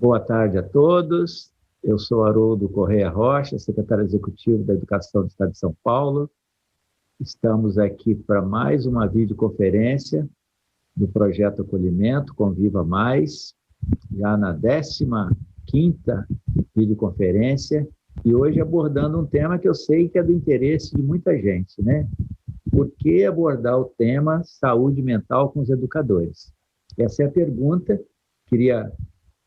Boa tarde a todos. Eu sou Haroldo Correia Rocha, secretário executivo da Educação do Estado de São Paulo. Estamos aqui para mais uma videoconferência do Projeto Acolhimento Conviva Mais, já na 15ª videoconferência, e hoje abordando um tema que eu sei que é do interesse de muita gente, né? Por que abordar o tema saúde mental com os educadores? Essa é a pergunta. Queria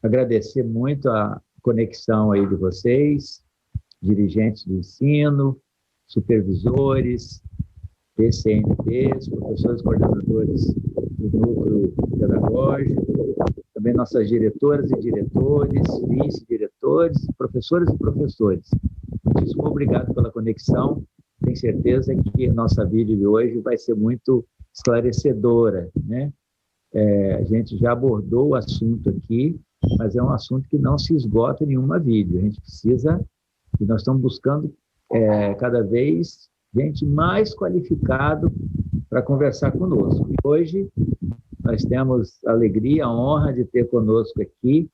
agradecer muito a conexão aí de vocês, dirigentes do ensino, supervisores, PCNPs, professores coordenadores do núcleo pedagógico, também nossas diretoras e diretores, vice-diretores, professores e professores. Muitíssimo obrigado pela conexão. Tenho certeza que a nossa vídeo de hoje vai ser muito esclarecedora, né? A gente já abordou o assunto aqui, mas é um assunto que não se esgota em nenhuma vídeo. A gente precisa, e nós estamos buscando cada vez gente mais qualificado para conversar conosco. E hoje nós temos a alegria, a honra de ter conosco aqui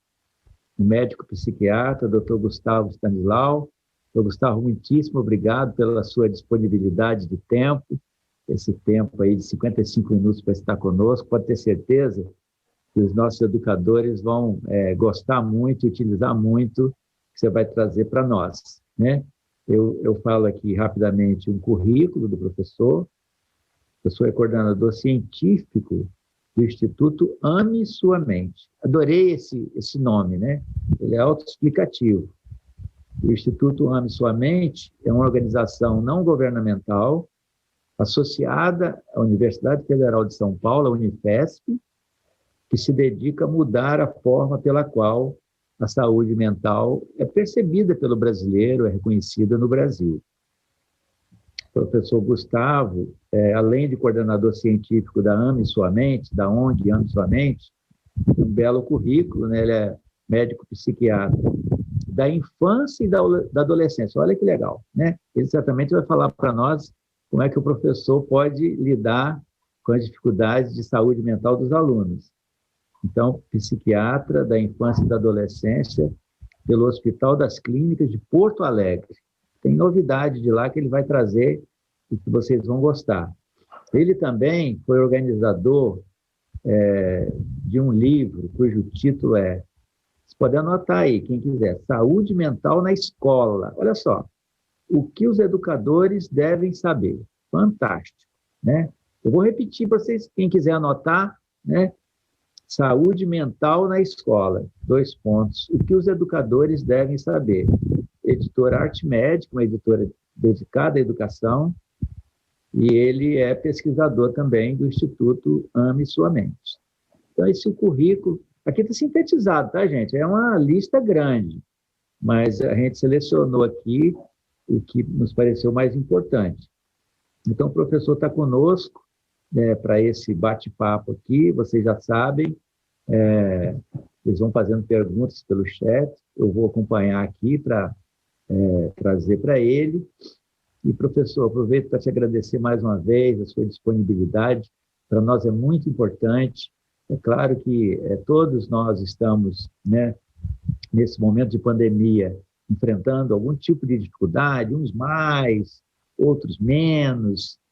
o médico psiquiatra, Dr. Gustavo Stanislau. Dr. Gustavo, muitíssimo obrigado pela sua disponibilidade de tempo, esse tempo aí de 55 minutos para estar conosco. Pode ter certeza que os nossos educadores vão gostar muito, utilizar muito o que você vai trazer para nós, né? Eu falo aqui rapidamente um currículo do professor. O professor é coordenador científico do Instituto Ame Sua Mente. Adorei esse nome, né? Ele é autoexplicativo. O Instituto Ame Sua Mente é uma organização não governamental associada à Universidade Federal de São Paulo, a Unifesp, que se dedica a mudar a forma pela qual a saúde mental é percebida pelo brasileiro, é reconhecida no Brasil. O professor Gustavo, além de coordenador científico da Ame Sua Mente, da ONG Ame Sua Mente, um belo currículo, né? Ele é médico psiquiatra da infância e da adolescência. Olha que legal, né? Ele certamente vai falar para nós como é que o professor pode lidar com as dificuldades de saúde mental dos alunos. Então, psiquiatra da infância e da adolescência pelo Hospital das Clínicas de Porto Alegre. Tem novidade de lá que ele vai trazer e que vocês vão gostar. Ele também foi organizador de um livro cujo título é, você pode anotar aí, quem quiser, Saúde Mental na Escola. Olha só, o que os educadores devem saber. Fantástico, né? Eu vou repetir para vocês, quem quiser anotar, né? Saúde mental na escola, 2 pontos. O que os educadores devem saber. Editora Arte Médica, uma editora dedicada à educação, e ele é pesquisador também do Instituto Ame Sua Mente. Então, esse é o currículo. Aqui está sintetizado, tá, gente? É uma lista grande, mas a gente selecionou aqui o que nos pareceu mais importante. Então, o professor está conosco, para esse bate-papo aqui, vocês já sabem, eles vão fazendo perguntas pelo chat, eu vou acompanhar aqui para trazer para ele. E, professor, aproveito para te agradecer mais uma vez a sua disponibilidade, para nós é muito importante. É claro que todos nós estamos, né, nesse momento de pandemia, enfrentando algum tipo de dificuldade, uns mais, outros menos,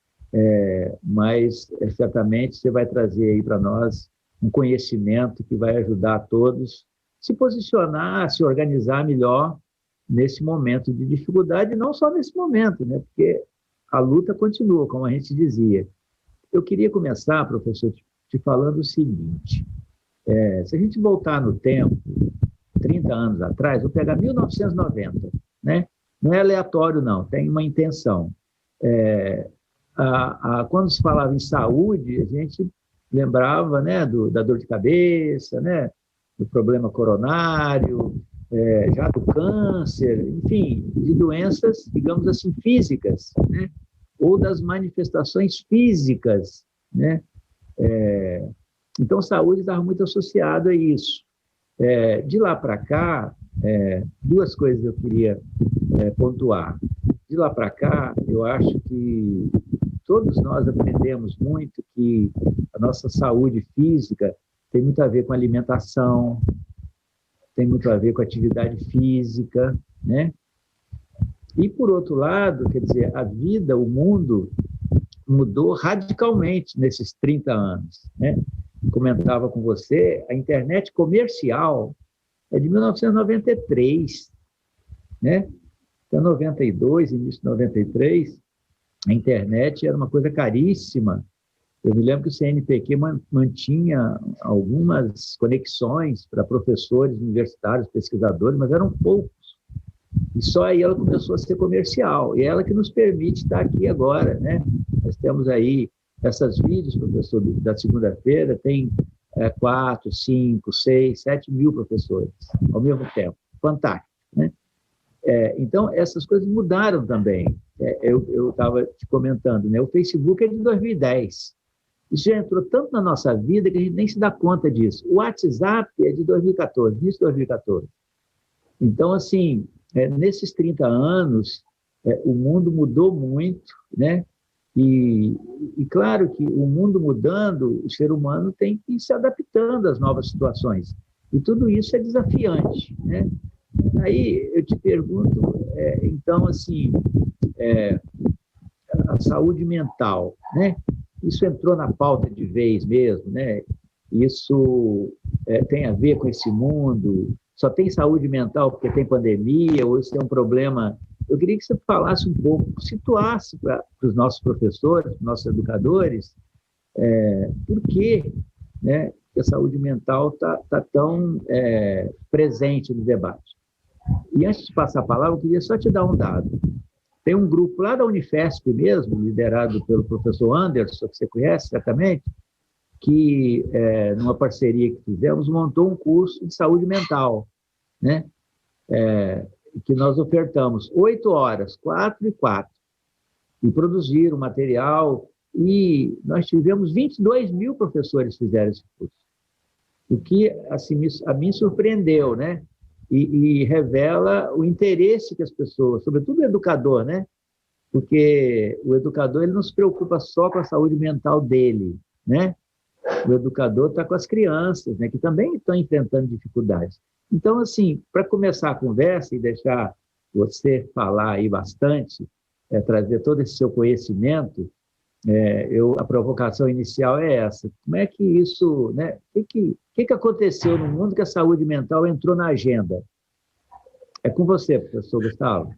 mas certamente você vai trazer aí para nós um conhecimento que vai ajudar a todos a se posicionar, a se organizar melhor nesse momento de dificuldade, e não só nesse momento, né? Porque a luta continua, como a gente dizia. Eu queria começar, professor, te falando o seguinte, se a gente voltar no tempo, 30 anos atrás, vou pegar 1990, né? Não é aleatório, não, tem uma intenção. Quando se falava em saúde, a gente lembrava, né, da dor de cabeça, né, do problema coronário, já do câncer, enfim, de doenças, digamos assim, físicas, né, ou das manifestações físicas, né. Então, saúde estava muito associada a isso. De lá para cá, 2 coisas eu queria pontuar. De lá para cá, eu acho que todos nós aprendemos muito que a nossa saúde física tem muito a ver com alimentação, tem muito a ver com atividade física, né? E, por outro lado, quer dizer, a vida, o mundo mudou radicalmente nesses 30 anos, né? Comentava com você, a internet comercial é de 1993, né? Até 92, início de 93, a internet era uma coisa caríssima. Eu me lembro que o CNPq mantinha algumas conexões para professores universitários, pesquisadores, mas eram poucos. E só aí ela começou a ser comercial. E é ela que nos permite estar aqui agora, né? Nós temos aí essas vídeos, professor, da segunda-feira, tem 4, 5, 6, 7 mil professores ao mesmo tempo. Fantástico, né? Então, essas coisas mudaram também. Eu estava te comentando, né? O Facebook é de 2010. Isso já entrou tanto na nossa vida que a gente nem se dá conta disso. O WhatsApp é de 2014, início de 2014. Então, assim, nesses 30 anos, o mundo mudou muito, né? E claro que o mundo mudando, o ser humano tem que ir se adaptando às novas situações. E tudo isso é desafiante, né? Aí eu te pergunto, então, assim, a saúde mental, né? Isso entrou na pauta de vez mesmo, né? Isso tem a ver com esse mundo? Só tem saúde mental porque tem pandemia, ou isso é um problema? Eu queria que você falasse um pouco, situasse para os nossos professores, para os nossos educadores, por que, né, que a saúde mental está tão presente no debate. E antes de passar a palavra, eu queria só te dar um dado. Tem um grupo lá da Unifesp mesmo, liderado pelo professor Anderson, que você conhece certamente, que, numa parceria que fizemos, montou um curso de saúde mental, né? Que nós ofertamos 8 horas, 4 e 4, e produziram material, e nós tivemos 22 mil professores que fizeram esse curso, o que assim, a mim surpreendeu, né? E revela o interesse que as pessoas, sobretudo o educador, né? Porque o educador ele não se preocupa só com a saúde mental dele, né? O educador está com as crianças, né? Que também estão enfrentando dificuldades. Então, assim, para começar a conversa e deixar você falar aí bastante, trazer todo esse seu conhecimento, a provocação inicial é essa. Como é que isso, né? O que aconteceu no mundo que a saúde mental entrou na agenda? É com você, professor Gustavo.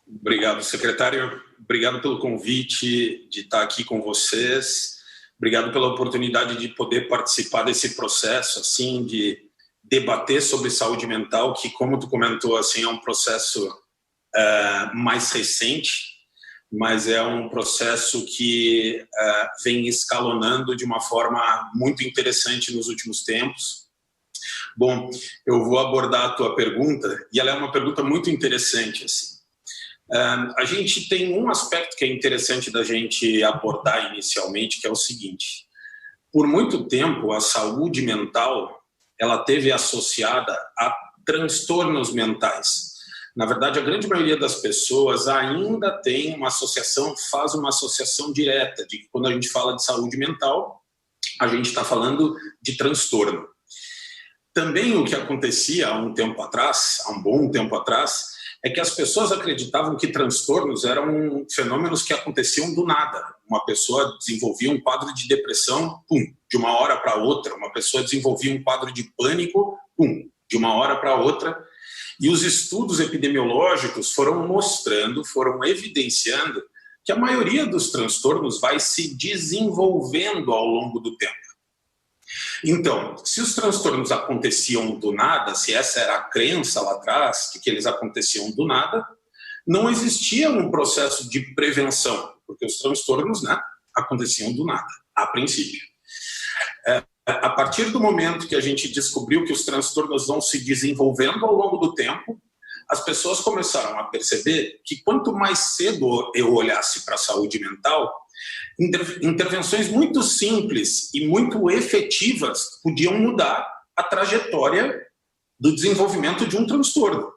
Obrigado, secretário. Obrigado pelo convite de estar aqui com vocês. Obrigado pela oportunidade de poder participar desse processo, assim, de debater sobre saúde mental, que, como tu comentou, assim, é um processo mais recente, mas é um processo que vem escalonando de uma forma muito interessante nos últimos tempos. Bom, eu vou abordar a tua pergunta, e ela é uma pergunta muito interessante, assim. A gente tem um aspecto que é interessante da gente abordar inicialmente, que é o seguinte: por muito tempo a saúde mental ela teve associada a transtornos mentais. Na verdade, a grande maioria das pessoas ainda tem uma associação, faz uma associação direta de que quando a gente fala de saúde mental, a gente está falando de transtorno. Também o que acontecia há um tempo atrás, há um bom tempo atrás, é que as pessoas acreditavam que transtornos eram fenômenos que aconteciam do nada. Uma pessoa desenvolvia um quadro de depressão, pum, de uma hora para outra. Uma pessoa desenvolvia um quadro de pânico, pum, de uma hora para outra. E os estudos epidemiológicos foram mostrando, foram evidenciando que a maioria dos transtornos vai se desenvolvendo ao longo do tempo. Então, se os transtornos aconteciam do nada, se essa era a crença lá atrás, de que eles aconteciam do nada, não existia um processo de prevenção, porque os transtornos, né, aconteciam do nada, a princípio. A partir do momento que a gente descobriu que os transtornos vão se desenvolvendo ao longo do tempo, as pessoas começaram a perceber que quanto mais cedo eu olhasse para a saúde mental, intervenções muito simples e muito efetivas podiam mudar a trajetória do desenvolvimento de um transtorno.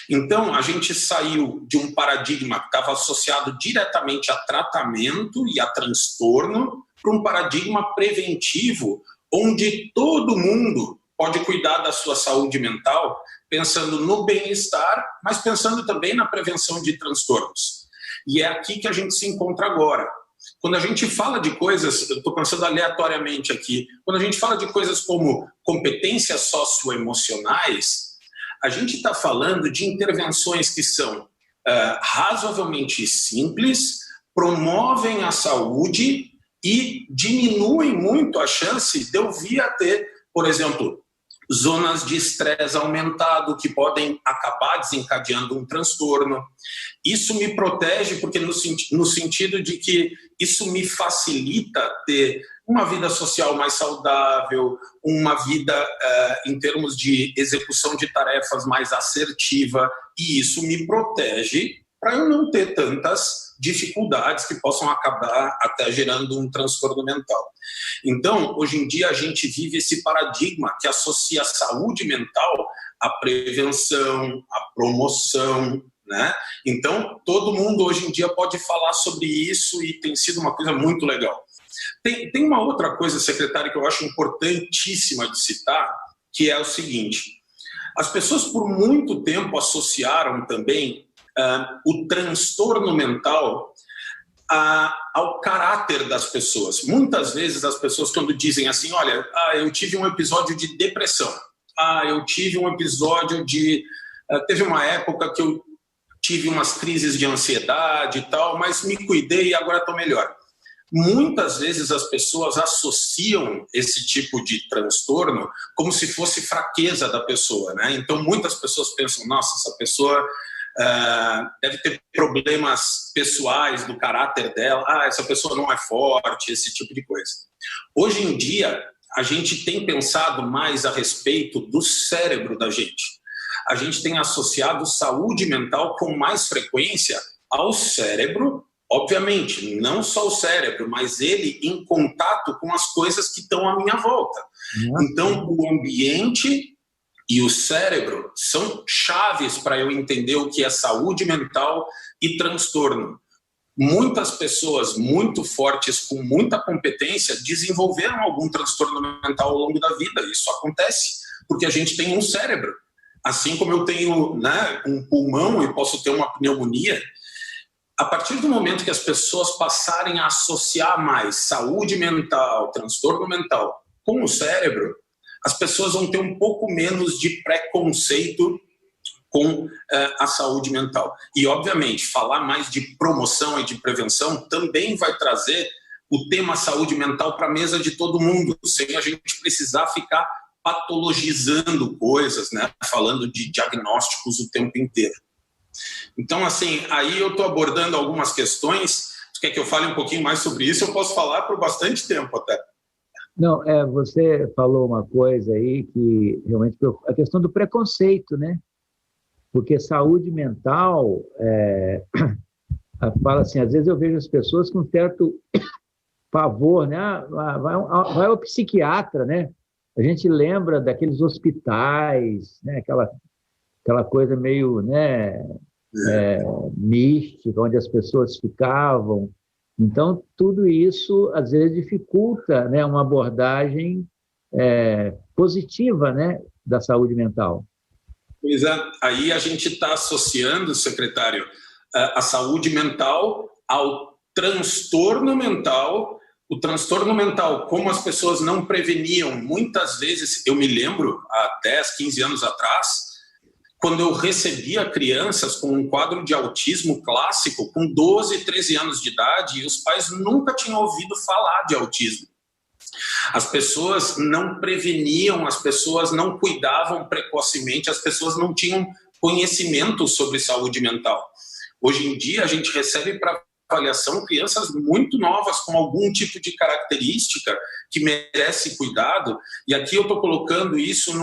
Então, a gente saiu de um paradigma que estava associado diretamente a tratamento e a transtorno para um paradigma preventivo, onde todo mundo pode cuidar da sua saúde mental pensando no bem-estar, mas pensando também na prevenção de transtornos. E é aqui que a gente se encontra agora. Quando a gente fala de coisas, eu estou pensando aleatoriamente aqui, quando a gente fala de coisas como competências socioemocionais, a gente está falando de intervenções que são razoavelmente simples, promovem a saúde e diminuem muito a chance de eu vir a ter, por exemplo, zonas de estresse aumentado que podem acabar desencadeando um transtorno. Isso me protege porque no sentido de que isso me facilita ter uma vida social mais saudável, uma vida em termos de execução de tarefas mais assertiva, e isso me protege para eu não ter tantas dificuldades que possam acabar até gerando um transtorno mental. Então, hoje em dia, a gente vive esse paradigma que associa a saúde mental à prevenção, à promoção, né? Então, todo mundo hoje em dia pode falar sobre isso e tem sido uma coisa muito legal. Tem uma outra coisa, secretário, que eu acho importantíssima de citar, que é o seguinte: as pessoas por muito tempo associaram também o transtorno mental ao caráter das pessoas. Muitas vezes as pessoas, quando dizem assim, olha, eu tive um episódio de depressão, eu tive um episódio de... teve uma época que eu tive umas crises de ansiedade e tal, mas me cuidei e agora estou melhor. Muitas vezes as pessoas associam esse tipo de transtorno como se fosse fraqueza da pessoa, né? Então muitas pessoas pensam, nossa, essa pessoa deve ter problemas pessoais do caráter dela, essa pessoa não é forte, esse tipo de coisa. Hoje em dia, a gente tem pensado mais a respeito do cérebro da gente. A gente tem associado saúde mental com mais frequência ao cérebro, obviamente, não só o cérebro, mas ele em contato com as coisas que estão à minha volta. Então, o ambiente e o cérebro são chaves para eu entender o que é saúde mental e transtorno. Muitas pessoas muito fortes, com muita competência, desenvolveram algum transtorno mental ao longo da vida. Isso acontece porque a gente tem um cérebro. Assim como eu tenho, né, um pulmão e posso ter uma pneumonia, a partir do momento que as pessoas passarem a associar mais saúde mental, transtorno mental com o cérebro, as pessoas vão ter um pouco menos de preconceito com a saúde mental. E, obviamente, falar mais de promoção e de prevenção também vai trazer o tema saúde mental para a mesa de todo mundo, sem a gente precisar ficar patologizando coisas, né? Falando de diagnósticos o tempo inteiro. Então, assim, aí eu estou abordando algumas questões. Tu quer que eu fale um pouquinho mais sobre isso? Eu posso falar por bastante tempo até. Não, você falou uma coisa aí que realmente preocupa, a questão do preconceito, né? Porque saúde mental, fala assim, às vezes eu vejo as pessoas com certo pavor, né? Vai ao psiquiatra, né? A gente lembra daqueles hospitais, né? Aquela coisa meio, né? Mística, onde as pessoas ficavam. Então, tudo isso, às vezes, dificulta, né, uma abordagem positiva, né, da saúde mental. Pois é, aí a gente está associando, secretário, a saúde mental ao transtorno mental. O transtorno mental, como as pessoas não preveniam, muitas vezes, eu me lembro, há 10, 15 anos atrás, quando eu recebia crianças com um quadro de autismo clássico, com 12, 13 anos de idade, e os pais nunca tinham ouvido falar de autismo. As pessoas não preveniam, as pessoas não cuidavam precocemente, as pessoas não tinham conhecimento sobre saúde mental. Hoje em dia, a gente recebe para avaliação crianças muito novas com algum tipo de característica que merece cuidado, e aqui eu estou colocando isso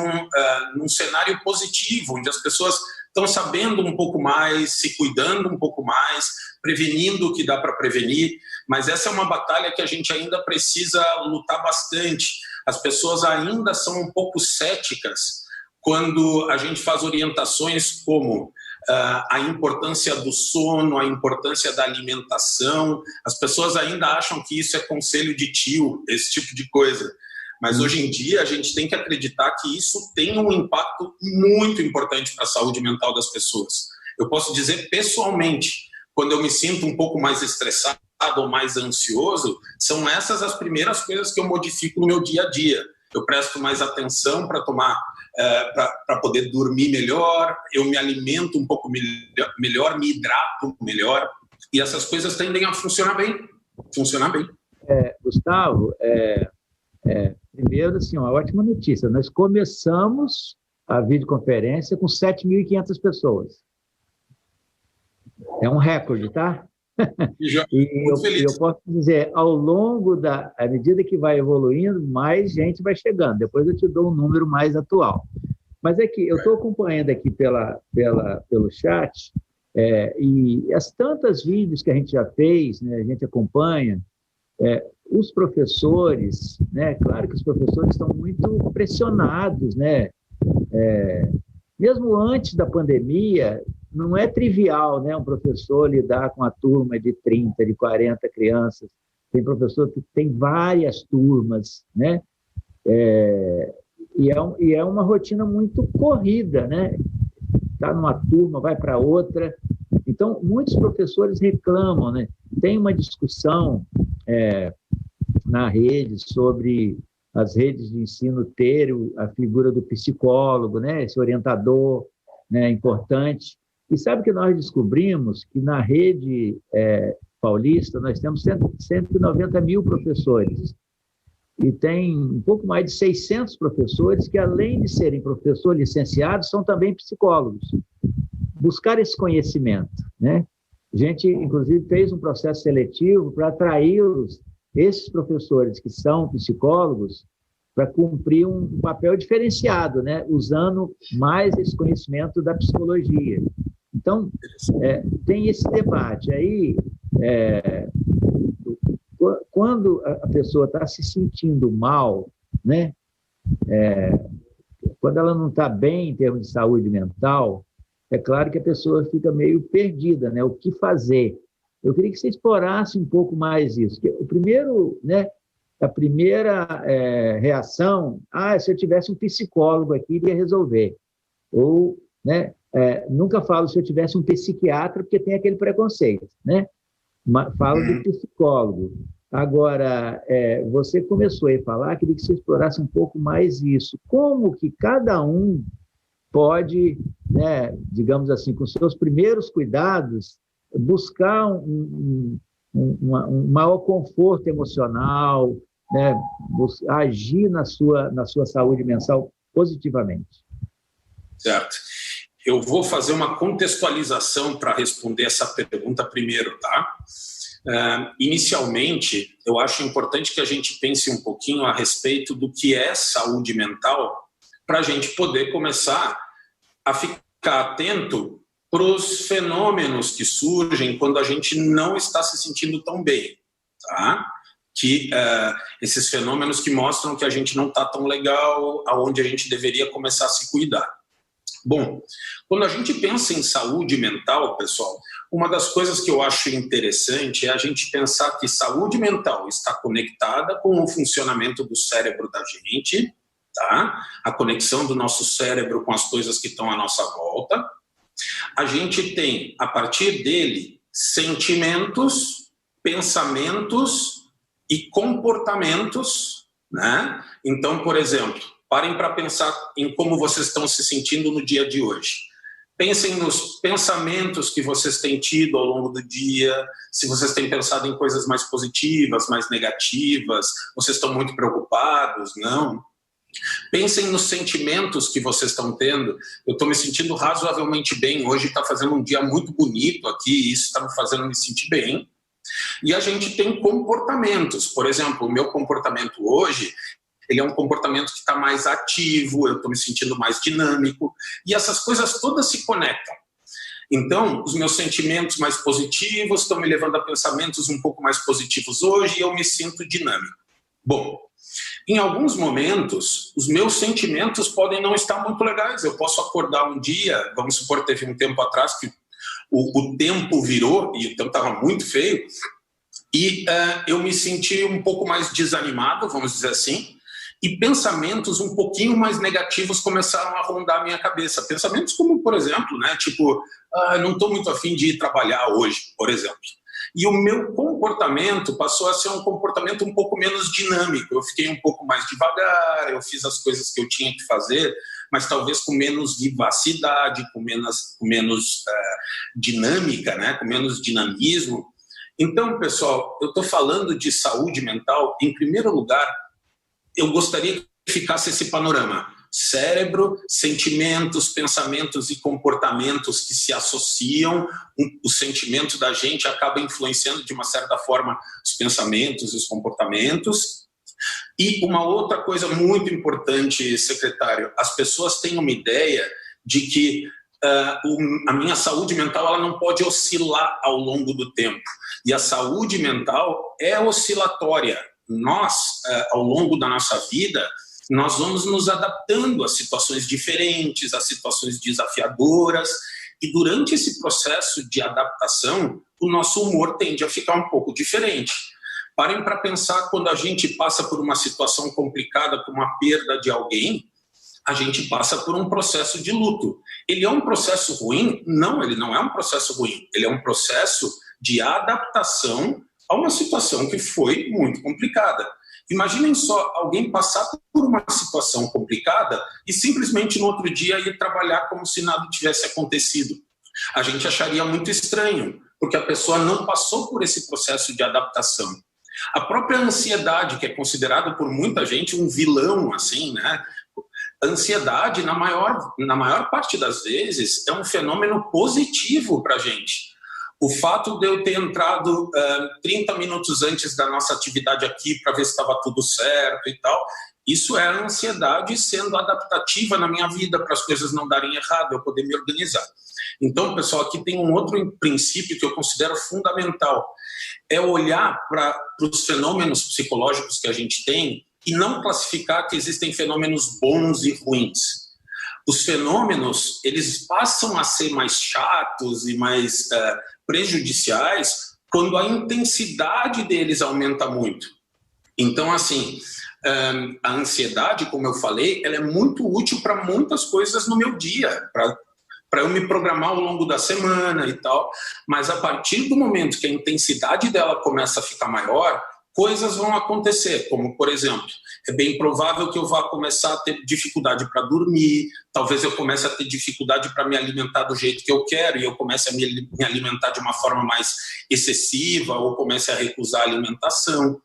num cenário positivo, onde as pessoas estão sabendo um pouco mais, se cuidando um pouco mais, prevenindo o que dá para prevenir, mas essa é uma batalha que a gente ainda precisa lutar bastante. As pessoas ainda são um pouco céticas quando a gente faz orientações como a importância do sono, a importância da alimentação. As pessoas ainda acham que isso é conselho de tio, esse tipo de coisa. Mas hoje em dia a gente tem que acreditar que isso tem um impacto muito importante para a saúde mental das pessoas. Eu posso dizer pessoalmente, quando eu me sinto um pouco mais estressado ou mais ansioso, são essas as primeiras coisas que eu modifico no meu dia a dia. Eu presto mais atenção para para poder dormir melhor, eu me alimento um pouco melhor, me hidrato melhor, e essas coisas tendem a funcionar bem. Gustavo, primeiro, assim, uma ótima notícia. Nós começamos a videoconferência com 7.500 pessoas. É um recorde, tá? E eu posso dizer, ao longo à medida que vai evoluindo, mais gente vai chegando. Depois eu te dou um número mais atual. Mas é que eu estou acompanhando aqui pelo chat, e as tantas vídeos que a gente já fez, né, a gente acompanha, os professores, né, claro que os professores estão muito pressionados, né? Mesmo antes da pandemia, não é trivial, né, um professor lidar com uma turma de 30, de 40 crianças. Tem professor que tem várias turmas, né? E é uma rotina muito corrida, né? Está numa turma, vai para outra. Então, muitos professores reclamam, né? Tem uma discussão na rede sobre as redes de ensino ter a figura do psicólogo, né? Esse orientador, né, importante. E sabe que nós descobrimos que na rede paulista nós temos 190 mil professores e tem um pouco mais de 600 professores que, além de serem professor licenciados, são também psicólogos. Buscar esse conhecimento, né? A gente, inclusive, fez um processo seletivo para atrair esses professores que são psicólogos para cumprir um papel diferenciado, né? Usando mais esse conhecimento da psicologia. Então, tem esse debate. Aí, quando a pessoa está se sentindo mal, né? Quando ela não está bem em termos de saúde mental, é claro que a pessoa fica meio perdida, né? O que fazer? Eu queria que você explorasse um pouco mais isso. O primeiro, né? A primeira reação, se eu tivesse um psicólogo aqui, iria resolver. Ou, né? Nunca falo se eu tivesse um psiquiatra, porque tem aquele preconceito, né? Falo do psicólogo. Agora, você começou a falar, queria que você explorasse um pouco mais isso. Como que cada um pode, né, digamos assim, com seus primeiros cuidados, buscar um maior conforto emocional, né, agir na sua saúde mental positivamente. Certo. Eu vou fazer uma contextualização para responder essa pergunta primeiro, tá? Inicialmente, eu acho importante que a gente pense um pouquinho a respeito do que é saúde mental para a gente poder começar a ficar atento para os fenômenos que surgem quando a gente não está se sentindo tão bem, tá? Esses fenômenos que mostram que a gente não está tão legal, aonde a gente deveria começar a se cuidar. Bom, quando a gente pensa em saúde mental, pessoal, uma das coisas que eu acho interessante é a gente pensar que saúde mental está conectada com o funcionamento do cérebro da gente, tá? A conexão do nosso cérebro com as coisas que estão à nossa volta. A gente tem, a partir dele, sentimentos, pensamentos e comportamentos, né? Então, por exemplo, parem para pensar em como vocês estão se sentindo no dia de hoje. Pensem nos pensamentos que vocês têm tido ao longo do dia, se vocês têm pensado em coisas mais positivas, mais negativas, vocês estão muito preocupados, não? Pensem nos sentimentos que vocês estão tendo. Eu estou me sentindo razoavelmente bem, hoje está fazendo um dia muito bonito aqui, e isso está me fazendo me sentir bem. E a gente tem comportamentos, por exemplo, o meu comportamento hoje, ele é um comportamento que está mais ativo, eu estou me sentindo mais dinâmico, e essas coisas todas se conectam. Então, os meus sentimentos mais positivos estão me levando a pensamentos um pouco mais positivos hoje e eu me sinto dinâmico. Bom, em alguns momentos, os meus sentimentos podem não estar muito legais. Eu posso acordar um dia, vamos supor, teve um tempo atrás que o tempo virou e o tempo estava muito feio, e eu me senti um pouco mais desanimado, vamos dizer assim, e pensamentos um pouquinho mais negativos começaram a rondar a minha cabeça. Pensamentos como, por exemplo, né, tipo, não estou muito afim de ir trabalhar hoje, por exemplo. E o meu comportamento passou a ser um comportamento um pouco menos dinâmico. Eu fiquei um pouco mais devagar, eu fiz as coisas que eu tinha que fazer, mas talvez com menos vivacidade, com menos dinâmica, né, com menos dinamismo. Então, pessoal, eu estou falando de saúde mental, em primeiro lugar, eu gostaria que ficasse esse panorama. Cérebro, sentimentos, pensamentos e comportamentos que se associam. O sentimento da gente acaba influenciando de uma certa forma os pensamentos e os comportamentos. E uma outra coisa muito importante, secretário, as pessoas têm uma ideia de que a minha saúde mental ela não pode oscilar ao longo do tempo. E a saúde mental é oscilatória. Nós, ao longo da nossa vida, nós vamos nos adaptando a situações diferentes, a situações desafiadoras, e durante esse processo de adaptação, o nosso humor tende a ficar um pouco diferente. Parem para pensar, quando a gente passa por uma situação complicada, como a perda de alguém, a gente passa por um processo de luto. Ele é um processo ruim? Não, ele não é um processo ruim. Ele é um processo de adaptação a uma situação que foi muito complicada. Imaginem só alguém passar por uma situação complicada e simplesmente no outro dia ir trabalhar como se nada tivesse acontecido. A gente acharia muito estranho, porque a pessoa não passou por esse processo de adaptação. A própria ansiedade, que é considerada por muita gente um vilão, assim, né? A ansiedade, na maior parte das vezes, é um fenômeno positivo para a gente. O fato de eu ter entrado 30 minutos antes da nossa atividade aqui para ver se estava tudo certo e tal, isso é a ansiedade sendo adaptativa na minha vida para as coisas não darem errado, eu poder me organizar. Então, pessoal, aqui tem um outro princípio que eu considero fundamental, é olhar para os fenômenos psicológicos que a gente tem e não classificar que existem fenômenos bons e ruins. Os fenômenos, eles passam a ser mais chatos e mais prejudiciais quando a intensidade deles aumenta muito. Então, assim, a ansiedade, como eu falei, ela é muito útil para muitas coisas no meu dia, para eu me programar ao longo da semana e tal, mas a partir do momento que a intensidade dela começa a ficar maior, coisas vão acontecer, como, por exemplo, é bem provável que eu vá começar a ter dificuldade para dormir, talvez eu comece a ter dificuldade para me alimentar do jeito que eu quero e eu comece a me alimentar de uma forma mais excessiva ou comece a recusar a alimentação.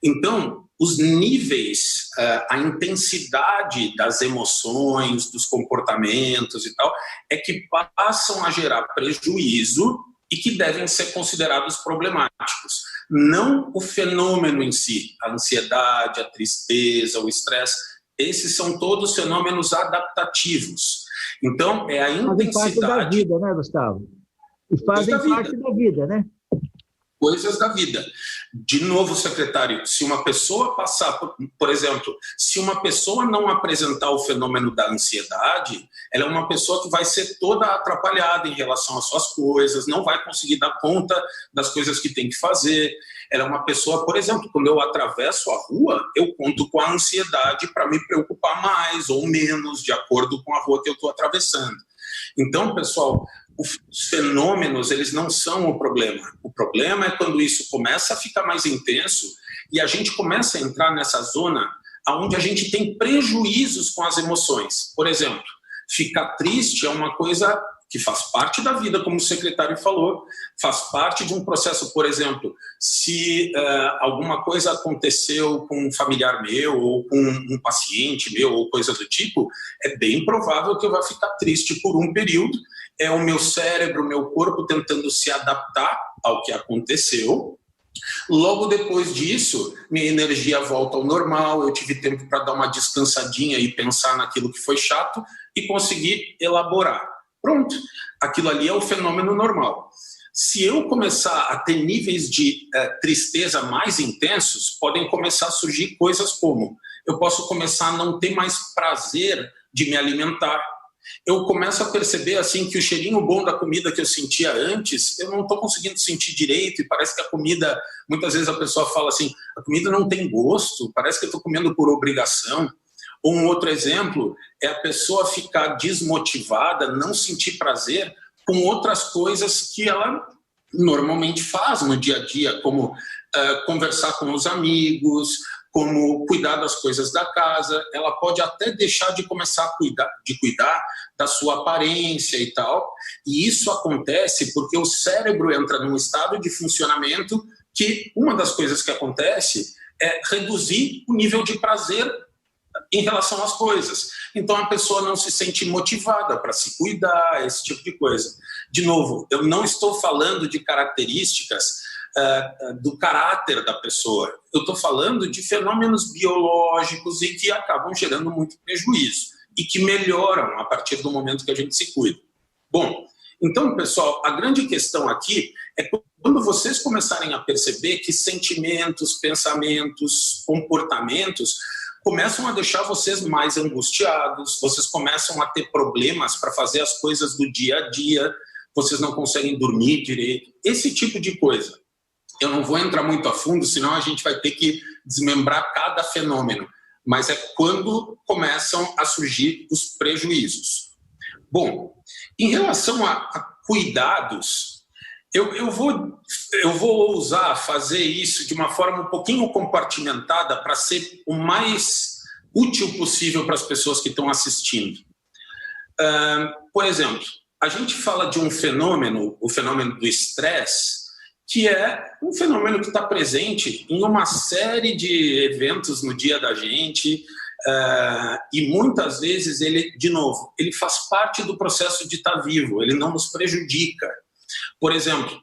Então, os níveis, a intensidade das emoções, dos comportamentos e tal, é que passam a gerar prejuízo e que devem ser considerados problemáticos. Não o fenômeno em si, a ansiedade, a tristeza, o estresse, esses são todos fenômenos adaptativos. Então, é a intensidade... Fazem parte da vida, né, Gustavo? E fazem parte da vida, né? Coisas da vida. De novo, secretário, se uma pessoa passar, por exemplo, se uma pessoa não apresentar o fenômeno da ansiedade, ela é uma pessoa que vai ser toda atrapalhada em relação às suas coisas, não vai conseguir dar conta das coisas que tem que fazer. Ela é uma pessoa, por exemplo, quando eu atravesso a rua, eu conto com a ansiedade para me preocupar mais ou menos, de acordo com a rua que eu estou atravessando. Então, pessoal, os fenômenos, eles não são o problema. O problema é quando isso começa a ficar mais intenso e a gente começa a entrar nessa zona onde a gente tem prejuízos com as emoções. Por exemplo, ficar triste é uma coisa que faz parte da vida, como o secretário falou, faz parte de um processo. Por exemplo, se alguma coisa aconteceu com um familiar meu ou com um paciente meu ou coisa do tipo, é bem provável que eu vá ficar triste por um período. É o meu cérebro, o meu corpo tentando se adaptar ao que aconteceu. Logo depois disso, minha energia volta ao normal, eu tive tempo para dar uma descansadinha e pensar naquilo que foi chato e conseguir elaborar. Pronto, aquilo ali é o fenômeno normal. Se eu começar a ter níveis de tristeza mais intensos, podem começar a surgir coisas como: eu posso começar a não ter mais prazer de me alimentar, eu começo a perceber assim que o cheirinho bom da comida que eu sentia antes, eu não estou conseguindo sentir direito, e parece que a comida, muitas vezes a pessoa fala assim, a comida não tem gosto, parece que eu estou comendo por obrigação. Ou um outro exemplo é a pessoa ficar desmotivada, não sentir prazer com outras coisas que ela normalmente faz no dia a dia, como conversar com os amigos, como cuidar das coisas da casa. Ela pode até deixar de começar a cuidar da sua aparência e tal. E isso acontece porque o cérebro entra num estado de funcionamento que uma das coisas que acontece é reduzir o nível de prazer em relação às coisas. Então a pessoa não se sente motivada para se cuidar, esse tipo de coisa. De novo, eu não estou falando de características do caráter da pessoa. Eu estou falando de fenômenos biológicos e que acabam gerando muito prejuízo e que melhoram a partir do momento que a gente se cuida. Bom, então, pessoal, a grande questão aqui é quando vocês começarem a perceber que sentimentos, pensamentos, comportamentos começam a deixar vocês mais angustiados, vocês começam a ter problemas para fazer as coisas do dia a dia, vocês não conseguem dormir direito, esse tipo de coisa. Eu não vou entrar muito a fundo, senão a gente vai ter que desmembrar cada fenômeno, mas é quando começam a surgir os prejuízos. Bom, em relação a cuidados, eu vou ousar fazer isso de uma forma um pouquinho compartimentada para ser o mais útil possível para as pessoas que estão assistindo. Por exemplo, a gente fala de um fenômeno, o fenômeno do estresse, que é um fenômeno que está presente em uma série de eventos no dia da gente, e muitas vezes ele, de novo, ele faz parte do processo de estar vivo, ele não nos prejudica. Por exemplo,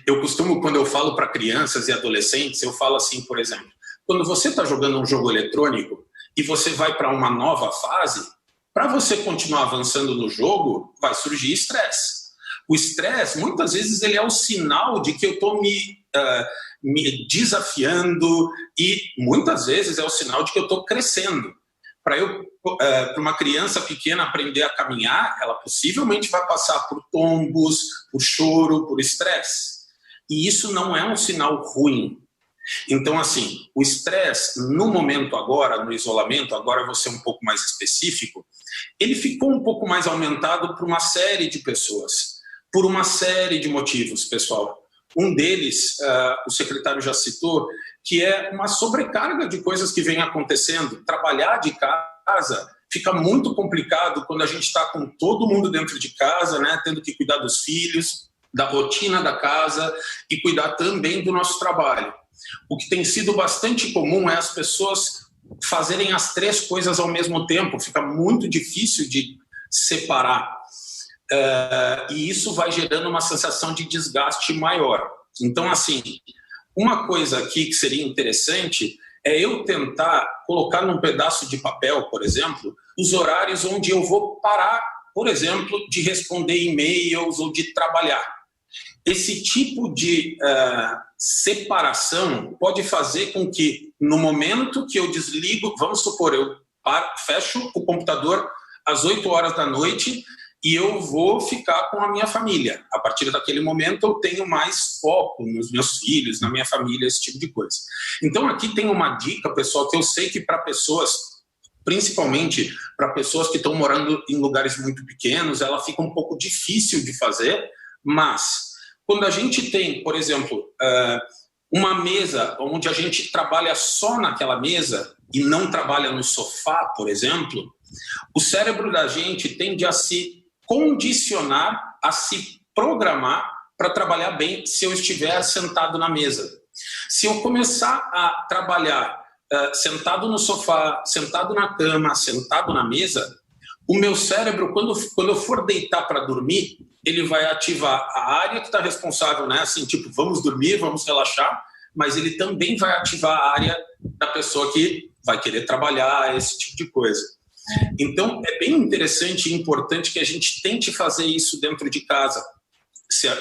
eu costumo, quando eu falo para crianças e adolescentes, eu falo assim, por exemplo, quando você está jogando um jogo eletrônico e você vai para uma nova fase, para você continuar avançando no jogo, vai surgir estresse. O estresse, muitas vezes, ele é o sinal de que eu estou me desafiando e, muitas vezes, é o sinal de que eu estou crescendo. Para uma criança pequena aprender a caminhar, ela possivelmente vai passar por tombos, por choro, por estresse. E isso não é um sinal ruim. Então, assim, o estresse, no momento agora, no isolamento, agora eu vou ser um pouco mais específico, ele ficou um pouco mais aumentado por uma série de pessoas. Por uma série de motivos, pessoal. Um deles, o secretário já citou, que é uma sobrecarga de coisas que vem acontecendo. Trabalhar de casa fica muito complicado quando a gente está com todo mundo dentro de casa, né, tendo que cuidar dos filhos, da rotina da casa e cuidar também do nosso trabalho. O que tem sido bastante comum é as pessoas fazerem as três coisas ao mesmo tempo. Fica muito difícil de separar. E isso vai gerando uma sensação de desgaste maior. Então, assim, uma coisa aqui que seria interessante é eu tentar colocar num pedaço de papel, por exemplo, os horários onde eu vou parar, por exemplo, de responder e-mails ou de trabalhar. Esse tipo de separação pode fazer com que, no momento que eu desligo, vamos supor, eu fecho o computador às 8 horas da noite e eu vou ficar com a minha família. A partir daquele momento eu tenho mais foco nos meus filhos, na minha família, esse tipo de coisa. Então aqui tem uma dica, pessoal, que eu sei que para pessoas, principalmente para pessoas que estão morando em lugares muito pequenos, ela fica um pouco difícil de fazer, mas quando a gente tem, por exemplo, uma mesa onde a gente trabalha só naquela mesa e não trabalha no sofá, por exemplo, o cérebro da gente tende a se condicionar, a se programar para trabalhar bem se eu estiver sentado na mesa. Se eu começar a trabalhar sentado no sofá, sentado na cama, sentado na mesa, o meu cérebro, quando eu for deitar para dormir, ele vai ativar a área que está responsável, né? Assim, tipo, vamos dormir, vamos relaxar, mas ele também vai ativar a área da pessoa que vai querer trabalhar, esse tipo de coisa. Então, é bem interessante e importante que a gente tente fazer isso dentro de casa,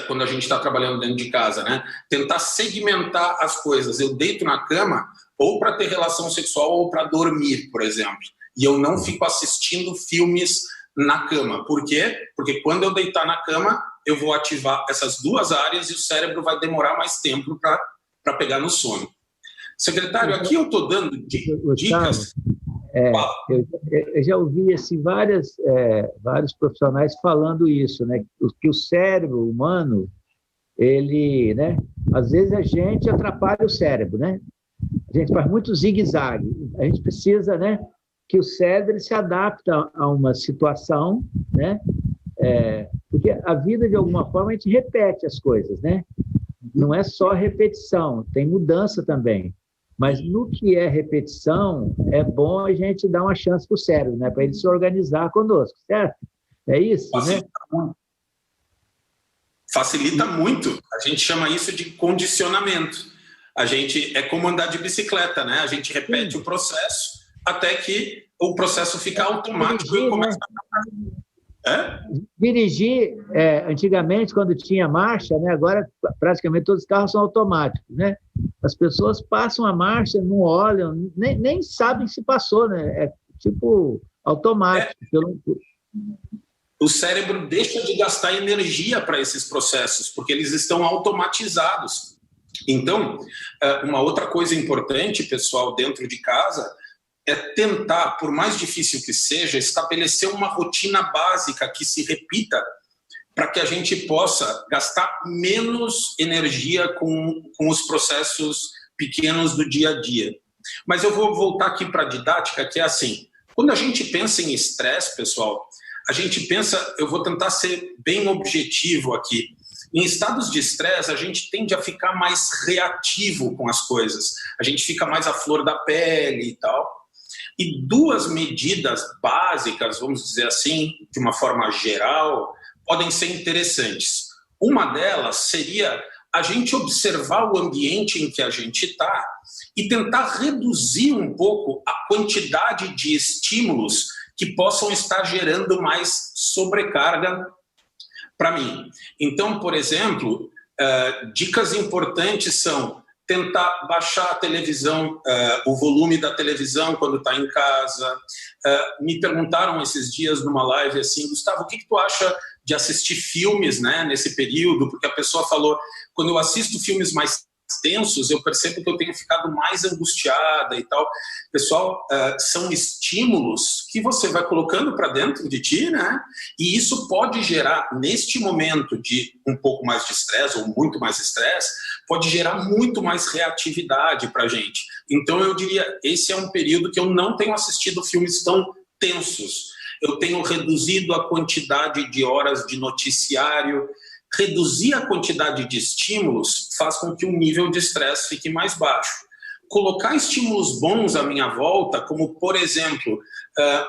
quando a gente está trabalhando dentro de casa, né? Tentar segmentar as coisas. Eu deito na cama ou para ter relação sexual ou para dormir, por exemplo. E eu não fico assistindo filmes na cama. Por quê? Porque quando eu deitar na cama, eu vou ativar essas duas áreas e o cérebro vai demorar mais tempo para pegar no sono. Secretário, aqui eu estou dando dicas. Eu já ouvi assim, vários profissionais falando isso, né? Que o cérebro humano, ele, né? Às vezes a gente atrapalha o cérebro, né? A gente faz muito zigue-zague. A gente precisa, né? Que o cérebro se adapta a uma situação, né? Porque a vida, de alguma forma, a gente repete as coisas, né? Não é só repetição, tem mudança também. Mas no que é repetição, é bom a gente dar uma chance para o cérebro, né? Para ele se organizar conosco, certo? É isso, Facilita, né? Facilita muito. A gente chama isso de condicionamento. A gente é como andar de bicicleta, né? A gente repete o processo até que o processo fica automático e começa Dirigir, antigamente, quando tinha marcha, né? Agora praticamente todos os carros são automáticos, né? As pessoas passam a marcha, não olham, nem sabem se passou, né? É tipo automático. O cérebro deixa de gastar energia para esses processos, porque eles estão automatizados. Então, uma outra coisa importante, pessoal, dentro de casa, é tentar, por mais difícil que seja, estabelecer uma rotina básica que se repita para que a gente possa gastar menos energia com os processos pequenos do dia a dia. Mas eu vou voltar aqui para a didática, que é assim, quando a gente pensa em estresse, pessoal, a gente pensa, eu vou tentar ser bem objetivo aqui, em estados de estresse, a gente tende a ficar mais reativo com as coisas, a gente fica mais à flor da pele e tal. E duas medidas básicas, vamos dizer assim, de uma forma geral, podem ser interessantes. Uma delas seria a gente observar o ambiente em que a gente está e tentar reduzir um pouco a quantidade de estímulos que possam estar gerando mais sobrecarga para mim. Então, por exemplo, dicas importantes são tentar baixar a televisão, o volume da televisão quando está em casa. Me perguntaram esses dias numa live assim, Gustavo, o que tu acha de assistir filmes, né, nesse período? Porque a pessoa falou, quando eu assisto filmes mais tensos, eu percebo que eu tenho ficado mais angustiada e tal. Pessoal, são estímulos que você vai colocando para dentro de ti, né? E isso pode gerar, neste momento de um pouco mais de estresse ou muito mais estresse, pode gerar muito mais reatividade para a gente. Então, eu diria, esse é um período que eu não tenho assistido filmes tão tensos. Eu tenho reduzido a quantidade de horas de noticiário. Reduzir a quantidade de estímulos faz com que o nível de estresse fique mais baixo. Colocar estímulos bons à minha volta, como, por exemplo,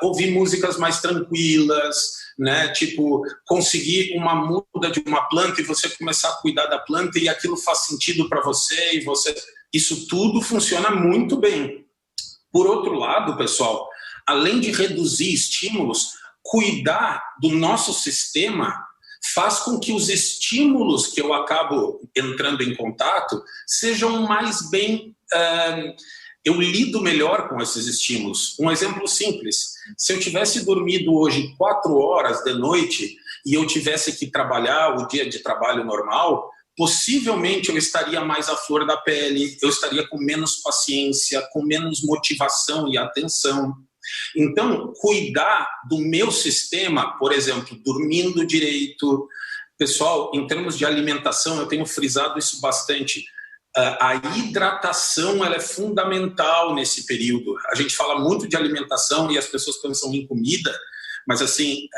ouvir músicas mais tranquilas, né? Tipo, conseguir uma muda de uma planta e você começar a cuidar da planta e aquilo faz sentido para você e você... Isso tudo funciona muito bem. Por outro lado, pessoal, além de reduzir estímulos, cuidar do nosso sistema faz com que os estímulos que eu acabo entrando em contato sejam mais bem... eu lido melhor com esses estímulos. Um exemplo simples, se eu tivesse dormido hoje 4 horas de noite e eu tivesse que trabalhar o dia de trabalho normal, possivelmente eu estaria mais à flor da pele, eu estaria com menos paciência, com menos motivação e atenção. Então, cuidar do meu sistema, por exemplo, dormindo direito. Pessoal, em termos de alimentação, eu tenho frisado isso bastante. A hidratação ela é fundamental nesse período. A gente fala muito de alimentação e as pessoas pensam em comida, mas assim,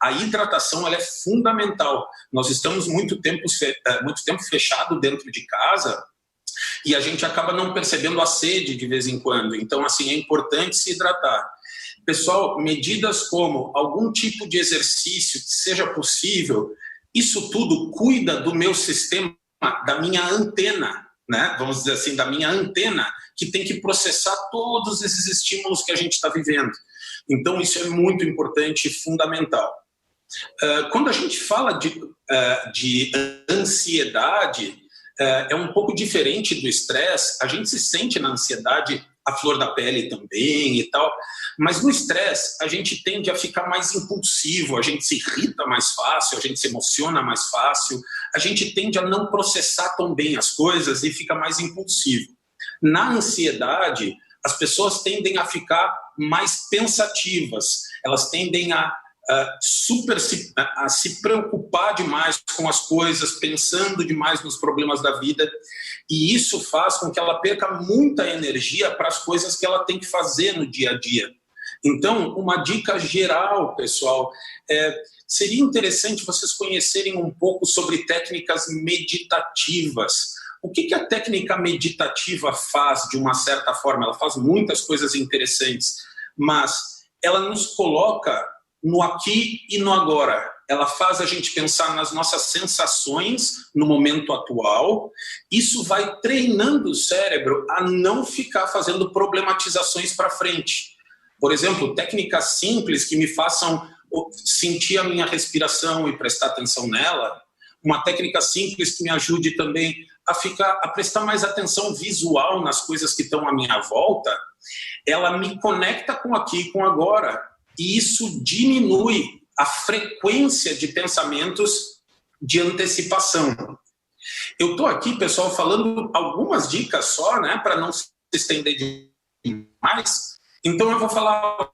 a hidratação ela é fundamental. Nós estamos muito tempo fechado dentro de casa e a gente acaba não percebendo a sede de vez em quando. Então, assim, é importante se hidratar. Pessoal, medidas como algum tipo de exercício que seja possível, isso tudo cuida do meu sistema, da minha antena, né? Vamos dizer assim, da minha antena, que tem que processar todos esses estímulos que a gente está vivendo. Então, isso é muito importante e fundamental. Quando a gente fala de ansiedade, é um pouco diferente do estresse. A gente se sente na ansiedade a flor da pele também e tal. Mas no estresse, a gente tende a ficar mais impulsivo, a gente se irrita mais fácil, a gente se emociona mais fácil, a gente tende a não processar tão bem as coisas e fica mais impulsivo. Na ansiedade, as pessoas tendem a ficar mais pensativas, elas tendem a se preocupar demais com as coisas, pensando demais nos problemas da vida, e isso faz com que ela perca muita energia para as coisas que ela tem que fazer no dia a dia. Então, uma dica geral, pessoal, seria interessante vocês conhecerem um pouco sobre técnicas meditativas. O que a técnica meditativa faz, de uma certa forma? Ela faz muitas coisas interessantes, mas ela nos coloca no aqui e no agora. Ela faz a gente pensar nas nossas sensações no momento atual. Isso vai treinando o cérebro a não ficar fazendo problematizações para frente. Por exemplo, técnicas simples que me façam sentir a minha respiração e prestar atenção nela. Uma técnica simples que me ajude também a prestar mais atenção visual nas coisas que estão à minha volta. Ela me conecta com aqui e com agora. E isso diminui a frequência de pensamentos de antecipação. Eu estou aqui, pessoal, falando algumas dicas só, né, para não se estender demais. Então, eu vou falar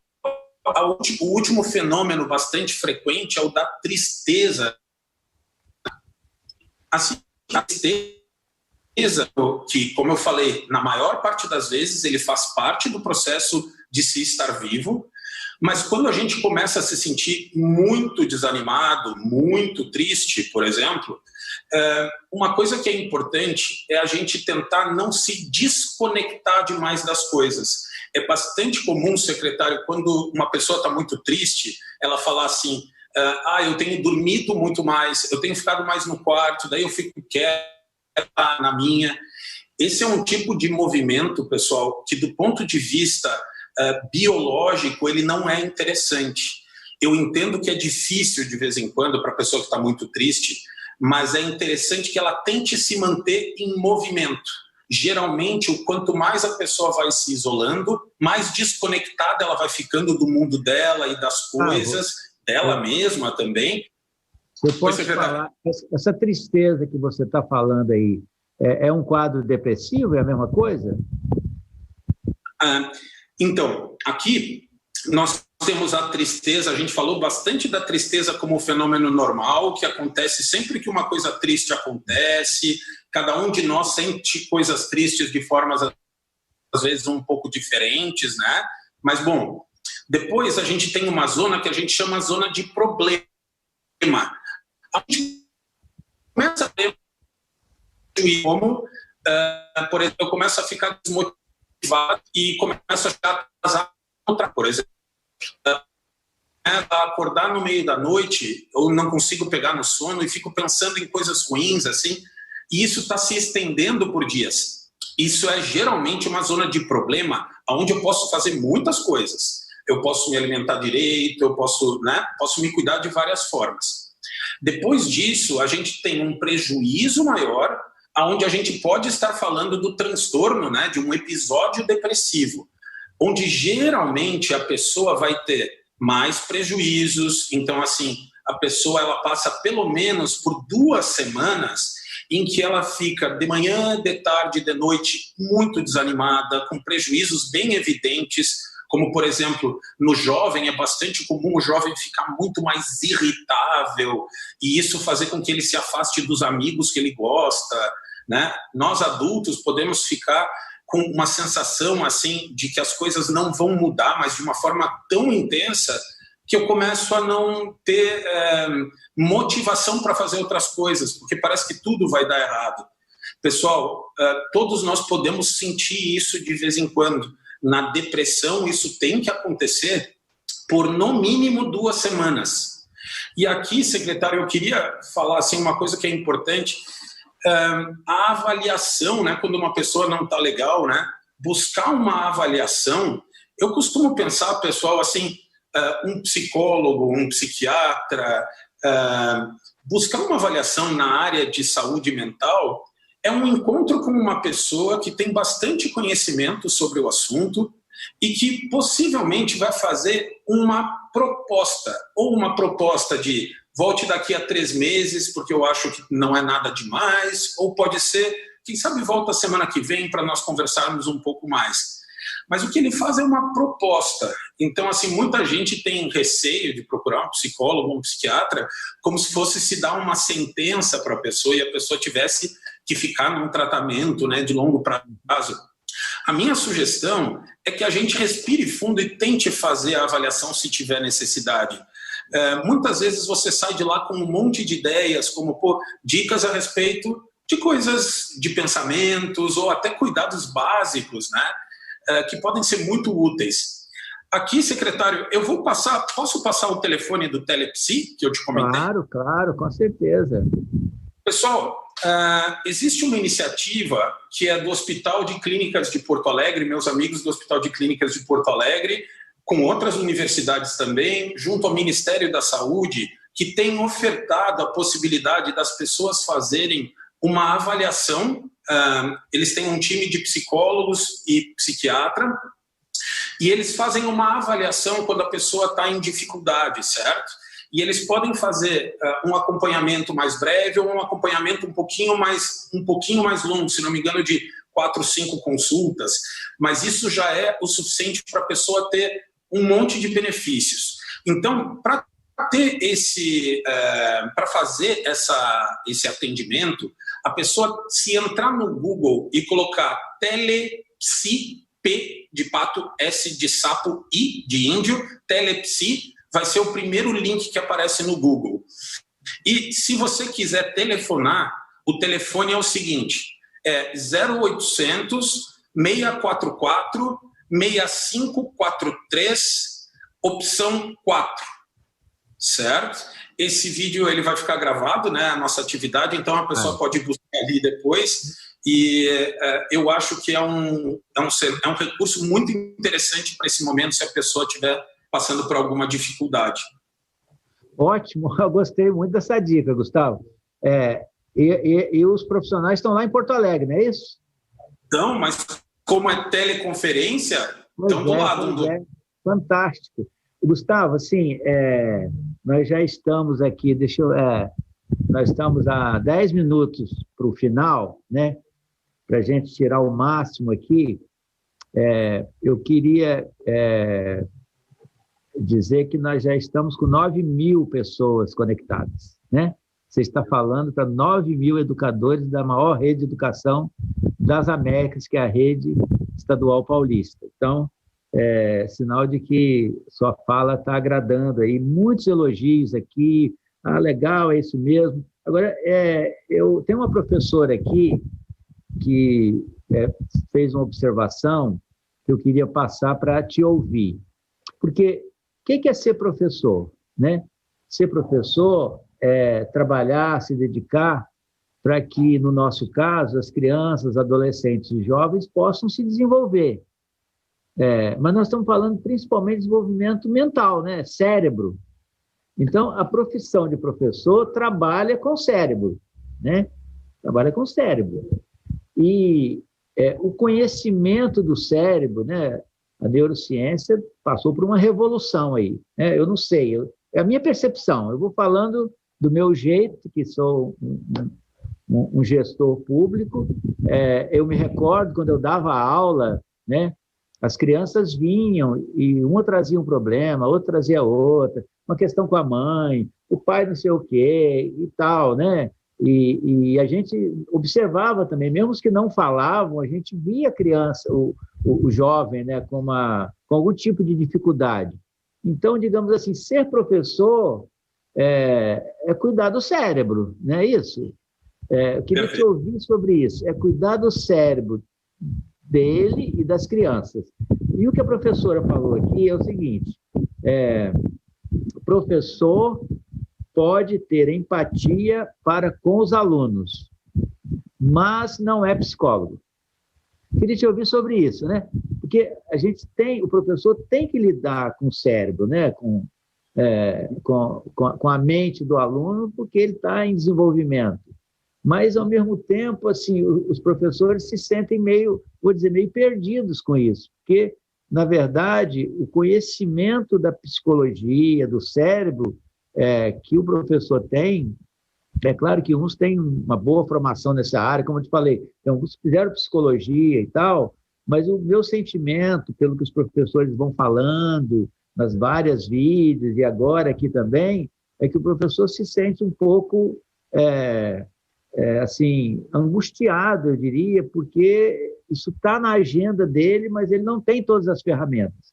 o último fenômeno bastante frequente é o da tristeza. Assim, a tristeza, que, como eu falei, na maior parte das vezes ele faz parte do processo de se estar vivo, mas quando a gente começa a se sentir muito desanimado, muito triste, por exemplo, uma coisa que é importante é a gente tentar não se desconectar demais das coisas. É bastante comum, secretário, quando uma pessoa está muito triste, ela falar assim, eu tenho dormido muito mais, eu tenho ficado mais no quarto, daí eu fico quieta na minha. Esse é um tipo de movimento, pessoal, que do ponto de vista biológico, ele não é interessante. Eu entendo que é difícil de vez em quando para a pessoa que está muito triste, mas é interessante que ela tente se manter em movimento. Geralmente, o quanto mais a pessoa vai se isolando, mais desconectada ela vai ficando do mundo dela e das coisas, dela mesma também. Eu posso falar, essa tristeza que você está falando aí, é um quadro depressivo? É a mesma coisa? Então, aqui nós temos a tristeza, a gente falou bastante da tristeza como um fenômeno normal, que acontece sempre que uma coisa triste acontece, cada um de nós sente coisas tristes de formas, às vezes, um pouco diferentes, né? Mas, bom, depois a gente tem uma zona que a gente chama zona de problema. A gente começa a ver como, por exemplo, eu começo a ficar desmotivado e começo a atrasar outra coisa. Acordar no meio da noite, eu não consigo pegar no sono e fico pensando em coisas ruins, assim, e isso está se estendendo por dias. Isso é geralmente uma zona de problema, onde eu posso fazer muitas coisas. Eu posso me alimentar direito, eu posso me cuidar de várias formas. Depois disso, a gente tem um prejuízo maior, onde a gente pode estar falando do transtorno, né, de um episódio depressivo, onde geralmente a pessoa vai ter mais prejuízos. Então, assim, a pessoa ela passa pelo menos por 2 semanas em que ela fica de manhã, de tarde, de noite muito desanimada, com prejuízos bem evidentes, como, por exemplo, no jovem é bastante comum o jovem ficar muito mais irritável e isso fazer com que ele se afaste dos amigos que ele gosta, né? Nós adultos podemos ficar com uma sensação assim de que as coisas não vão mudar, mas de uma forma tão intensa que eu começo a não ter motivação para fazer outras coisas, porque parece que tudo vai dar errado. Pessoal, todos nós podemos sentir isso de vez em quando. Na depressão, isso tem que acontecer por, no mínimo, 2 semanas. E aqui, secretário, eu queria falar assim, uma coisa que é importante. A avaliação, né, quando uma pessoa não está legal, né, buscar uma avaliação, eu costumo pensar, pessoal, assim, um psicólogo, um psiquiatra, buscar uma avaliação na área de saúde mental é um encontro com uma pessoa que tem bastante conhecimento sobre o assunto e que possivelmente vai fazer uma proposta, ou uma proposta de volte daqui a 3 meses, porque eu acho que não é nada demais, ou pode ser, quem sabe volta semana que vem para nós conversarmos um pouco mais. Mas o que ele faz é uma proposta. Então, assim, muita gente tem receio de procurar um psicólogo, um psiquiatra, como se fosse se dar uma sentença para a pessoa e a pessoa tivesse que ficar num tratamento, né, de longo prazo. A minha sugestão é que a gente respire fundo e tente fazer a avaliação se tiver necessidade. Muitas vezes você sai de lá com um monte de ideias, como dicas a respeito de coisas, de pensamentos ou até cuidados básicos, né, que podem ser muito úteis. Aqui, secretário, posso passar o telefone do Telepsi, que eu te comentei? Claro, com certeza. Pessoal, existe uma iniciativa que é do Hospital de Clínicas de Porto Alegre, meus amigos do Hospital de Clínicas de Porto Alegre, com outras universidades também, junto ao Ministério da Saúde, que tem ofertado a possibilidade das pessoas fazerem uma avaliação. Eles têm um time de psicólogos e psiquiatra, e eles fazem uma avaliação quando a pessoa está em dificuldade, certo? E eles podem fazer um acompanhamento mais breve ou um acompanhamento um pouquinho mais longo, se não me engano, de 4, 5 consultas, mas isso já é o suficiente para a pessoa ter um monte de benefícios. Então, para fazer esse atendimento, a pessoa, se entrar no Google e colocar Telepsi, P de pato, S de sapo, I de índio, Telepsi, vai ser o primeiro link que aparece no Google. E se você quiser telefonar, o telefone é o seguinte, é 0800 644 6543, opção 4, certo? Esse vídeo ele vai ficar gravado, né, a nossa atividade, então a pessoa pode buscar ali depois, e eu acho que é um recurso muito interessante para esse momento, se a pessoa estiver passando por alguma dificuldade. Ótimo, eu gostei muito dessa dica, Gustavo. E os profissionais estão lá em Porto Alegre, não é isso? Então, mas como é teleconferência, estão do lado. Fantástico. Gustavo, assim, nós já estamos aqui, nós estamos a 10 minutos para o final, né? Para a gente tirar o máximo aqui, eu queria dizer que nós já estamos com 9.000 pessoas conectadas, né? Você está falando para 9.000 educadores da maior rede de educação das Américas, que é a Rede Estadual Paulista. Então, sinal de que sua fala está agradando aí. Muitos elogios aqui. Legal, é isso mesmo. Agora, eu tenho uma professora aqui que fez uma observação que eu queria passar para te ouvir. Porque o que é ser professor, né? Ser professor é trabalhar, se dedicar para que, no nosso caso, as crianças, adolescentes e jovens possam se desenvolver. Mas nós estamos falando principalmente de desenvolvimento mental, né? Cérebro. Então, a profissão de professor trabalha com o cérebro, né? Trabalha com o cérebro. E o conhecimento do cérebro, né? A neurociência passou por uma revolução aí, né? Eu não sei, é a minha percepção. Eu vou falando do meu jeito, que sou um gestor público. Eu me recordo quando eu dava aula, né? As crianças vinham e uma trazia um problema, outra trazia outra, uma questão com a mãe, o pai não sei o quê e tal, né? E a gente observava também, mesmo os que não falavam, a gente via a criança, o jovem, né, com algum tipo de dificuldade. Então, digamos assim, ser professor é cuidar do cérebro, não é isso? Eu queria te ouvir sobre isso, cuidar do cérebro dele e das crianças. E o que a professora falou aqui é o seguinte, o professor pode ter empatia para com os alunos, mas não é psicólogo. Queria te ouvir sobre isso, né? Porque o professor tem que lidar com o cérebro, né? Com a mente do aluno, porque ele está em desenvolvimento. mas, ao mesmo tempo, assim, os professores se sentem meio, vou dizer, meio perdidos com isso, porque, na verdade, o conhecimento da psicologia, do cérebro, que o professor tem, é claro que uns têm uma boa formação nessa área, como eu te falei, então, uns fizeram psicologia e tal, mas o meu sentimento, pelo que os professores vão falando, nas várias vídeos e agora aqui também, é que o professor se sente um pouco, assim, angustiado, eu diria, porque isso está na agenda dele, mas ele não tem todas as ferramentas.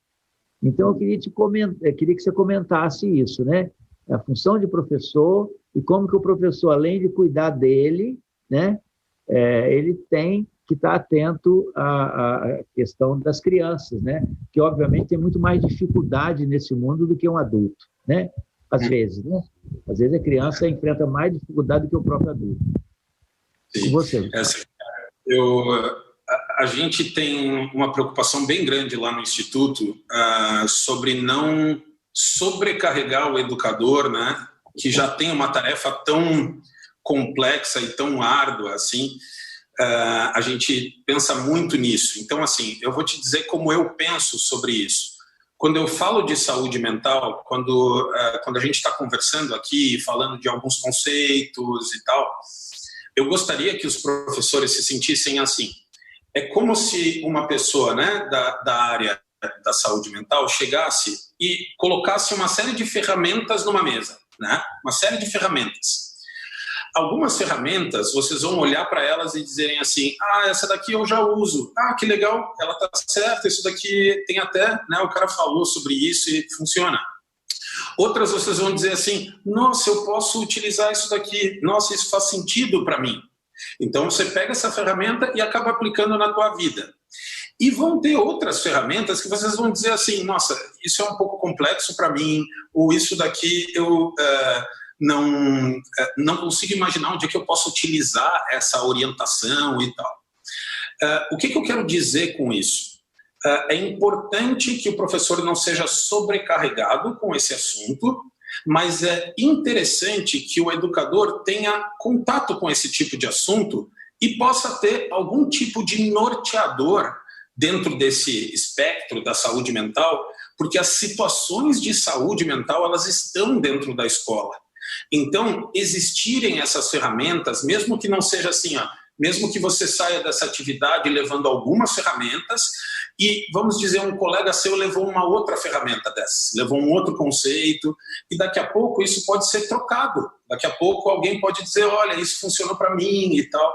Então, eu queria que você comentasse isso, né? A função de professor e como que o professor, além de cuidar dele, né, ele tem que estar atento à questão das crianças, né? Que, obviamente, tem muito mais dificuldade nesse mundo do que um adulto, né? Às vezes, né? Às vezes a criança enfrenta mais dificuldade do que o próprio adulto. Sim. Você. A gente tem uma preocupação bem grande lá no Instituto sobre não sobrecarregar o educador, né? Que já tem uma tarefa tão complexa e tão árdua assim. A gente pensa muito nisso. Então, assim, eu vou te dizer como eu penso sobre isso. Quando eu falo de saúde mental, quando a gente está conversando aqui, falando de alguns conceitos e tal, eu gostaria que os professores se sentissem assim. É como se uma pessoa, né, da área da saúde mental chegasse e colocasse uma série de ferramentas numa mesa, né? Uma série de ferramentas. Algumas ferramentas, vocês vão olhar para elas e dizerem assim, essa daqui eu já uso, que legal, ela está certa, isso daqui tem até, né, o cara falou sobre isso e funciona. Outras vocês vão dizer assim, nossa, eu posso utilizar isso daqui, nossa, isso faz sentido para mim. Então você pega essa ferramenta e acaba aplicando na tua vida. E vão ter outras ferramentas que vocês vão dizer assim, nossa, isso é um pouco complexo para mim, ou isso daqui eu não consigo imaginar onde é que eu posso utilizar essa orientação e tal. O que eu quero dizer com isso? É importante que o professor não seja sobrecarregado com esse assunto, mas é interessante que o educador tenha contato com esse tipo de assunto e possa ter algum tipo de norteador dentro desse espectro da saúde mental, porque as situações de saúde mental, elas estão dentro da escola. Então, existirem essas ferramentas, mesmo que não seja assim, mesmo que você saia dessa atividade levando algumas ferramentas e, vamos dizer, um colega seu levou uma outra ferramenta dessas, levou um outro conceito e daqui a pouco isso pode ser trocado. Daqui a pouco alguém pode dizer, olha, isso funcionou para mim e tal.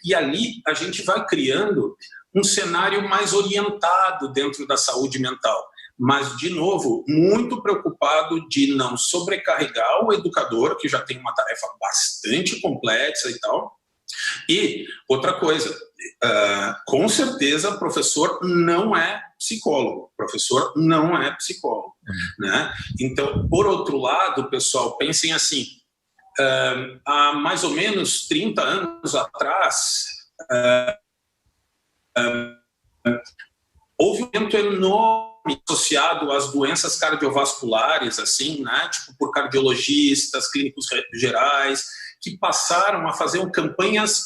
E ali a gente vai criando um cenário mais orientado dentro da saúde mental. Mas, de novo, muito preocupado de não sobrecarregar o educador, que já tem uma tarefa bastante complexa e tal. E, outra coisa, com certeza, professor não é psicólogo. Professor não é psicólogo, né? Então, por outro lado, pessoal, pensem assim, há mais ou menos 30 anos atrás, houve um evento enorme associado às doenças cardiovasculares, assim, né? Tipo, por cardiologistas, clínicos gerais, que passaram a fazer campanhas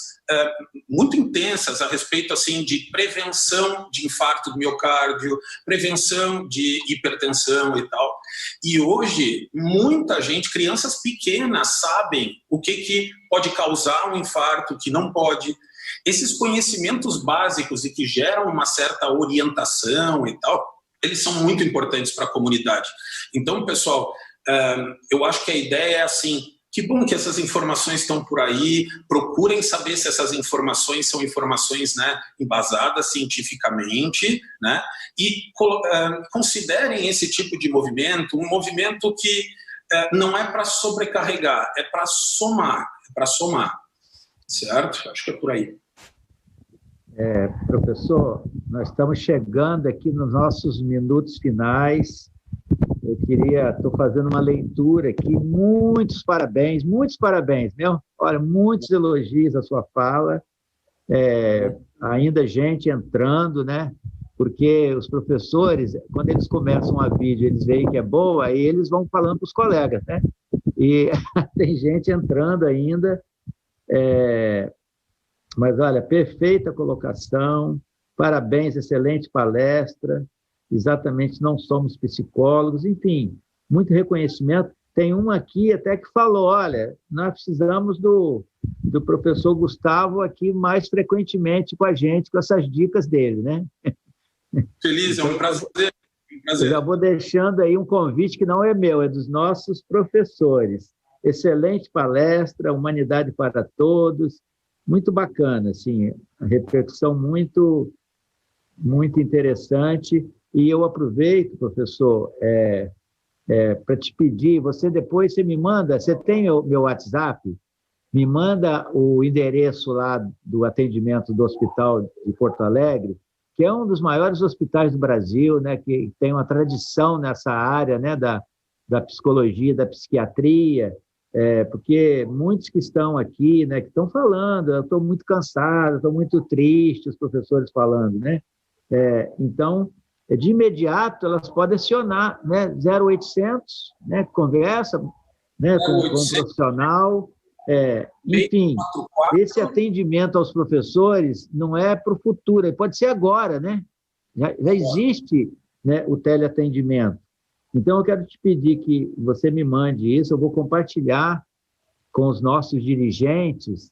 muito intensas a respeito, assim, de prevenção de infarto do miocárdio, prevenção de hipertensão e tal. E hoje, muita gente, crianças pequenas, sabem o que pode causar um infarto, o que não pode. Esses conhecimentos básicos e que geram uma certa orientação e tal, eles são muito importantes para a comunidade. Então, pessoal, eu acho que a ideia é assim, que bom que essas informações estão por aí, procurem saber se essas informações são informações, né, embasadas cientificamente, né, e considerem esse tipo de movimento um movimento que não é para sobrecarregar, é para somar, certo? Acho que é por aí. Professor, nós estamos chegando aqui nos nossos minutos finais. Estou fazendo uma leitura aqui, muitos parabéns, meu. Olha, muitos elogios à sua fala, ainda gente entrando, né? Porque os professores, quando eles começam a vídeo, eles veem que é boa, aí eles vão falando para os colegas, né? E tem gente entrando ainda. Mas, olha, perfeita colocação, parabéns, excelente palestra, exatamente, não somos psicólogos, enfim, muito reconhecimento. Tem um aqui até que falou, olha, nós precisamos do professor Gustavo aqui mais frequentemente com a gente, com essas dicas dele, né? Feliz, é um prazer. Eu já vou deixando aí um convite que não é meu, é dos nossos professores. Excelente palestra, Humanidade para Todos, muito bacana, assim, a repercussão muito, muito interessante. E eu aproveito, professor, para te pedir, depois você me manda, você tem o meu WhatsApp? Me manda o endereço lá do atendimento do Hospital de Porto Alegre, que é um dos maiores hospitais do Brasil, né, que tem uma tradição nessa área, né, da psicologia, da psiquiatria, porque muitos que estão aqui, né, que estão falando, eu estou muito cansado, estou muito triste, os professores falando, né? Então, de imediato, elas podem acionar, né, 0800, né, conversa, né, com um profissional. Enfim, esse atendimento aos professores não é para o futuro, pode ser agora, né? Já existe, né, o teleatendimento. Então, eu quero te pedir que você me mande isso, eu vou compartilhar com os nossos dirigentes,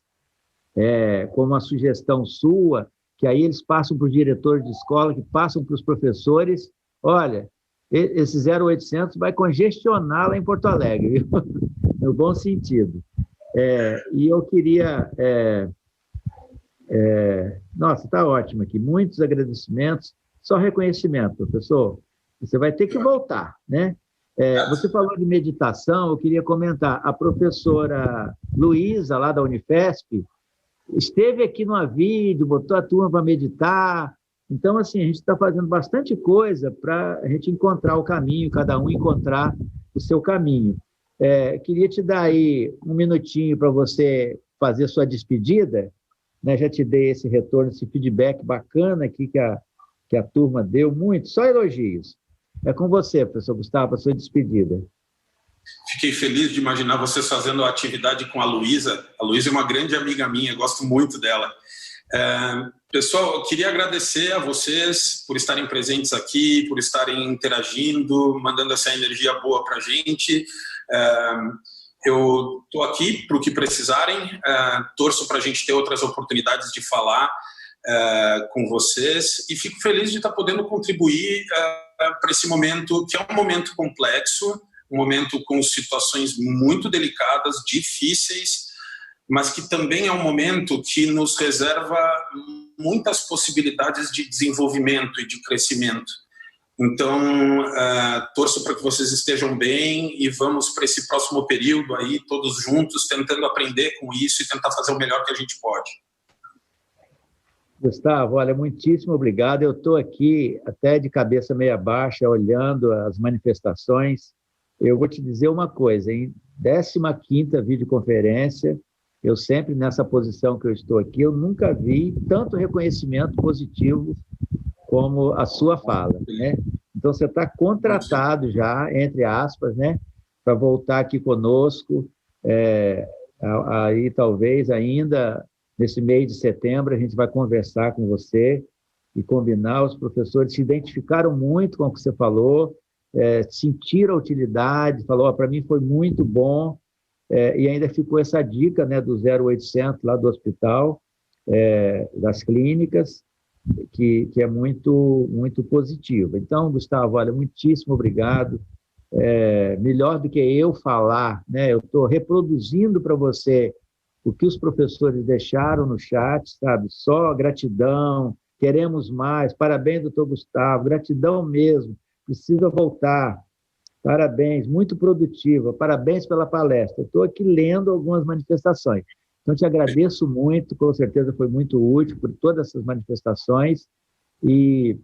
como uma sugestão sua, que aí eles passam para os diretores de escola, que passam para os professores. Olha, esse 0800 vai congestionar lá em Porto Alegre, viu? No bom sentido. E eu queria... nossa, está ótimo aqui. Muitos agradecimentos, só reconhecimento, professor. Você vai ter que voltar, né? Você falou de meditação, eu queria comentar. A professora Luísa, lá da Unifesp, esteve aqui numa vídeo, botou a turma para meditar. Então, assim, a gente está fazendo bastante coisa para a gente encontrar o caminho, cada um encontrar o seu caminho. Queria te dar aí um minutinho para você fazer sua despedida, né? Já te dei esse retorno, esse feedback bacana aqui que a turma deu, muito, só elogios. É com você, professor Gustavo, a sua despedida. Fiquei feliz de imaginar vocês fazendo a atividade com a Luísa. A Luísa é uma grande amiga minha, gosto muito dela. Pessoal, eu queria agradecer a vocês por estarem presentes aqui, por estarem interagindo, mandando essa energia boa para a gente. Eu estou aqui para o que precisarem, torço para a gente ter outras oportunidades de falar com vocês e fico feliz de estar podendo contribuir para esse momento, que é um momento complexo, um momento com situações muito delicadas, difíceis, mas que também é um momento que nos reserva muitas possibilidades de desenvolvimento e de crescimento. Então, torço para que vocês estejam bem e vamos para esse próximo período aí, todos juntos, tentando aprender com isso e tentar fazer o melhor que a gente pode. Gustavo, olha, muitíssimo obrigado. Eu estou aqui até de cabeça meia baixa, olhando as manifestações. Eu vou te dizer uma coisa, em 15ª videoconferência, eu sempre nessa posição que eu estou aqui, eu nunca vi tanto reconhecimento positivo como a sua fala, né? Então, você está contratado já, entre aspas, né, para voltar aqui conosco, aí talvez ainda nesse mês de setembro a gente vai conversar com você e combinar. Os professores se identificaram muito com o que você falou, sentiram a utilidade, falou, para mim foi muito bom, e ainda ficou essa dica, né, do 0800 lá do hospital, das clínicas, que é muito, muito positiva. Então, Gustavo, olha, muitíssimo obrigado. Melhor do que eu falar, né? Eu estou reproduzindo para você o que os professores deixaram no chat, sabe? Só gratidão, queremos mais, parabéns, doutor Gustavo, gratidão mesmo, precisa voltar, parabéns, muito produtiva, parabéns pela palestra. Estou aqui lendo algumas manifestações. Então, te agradeço muito, com certeza foi muito útil por todas essas manifestações e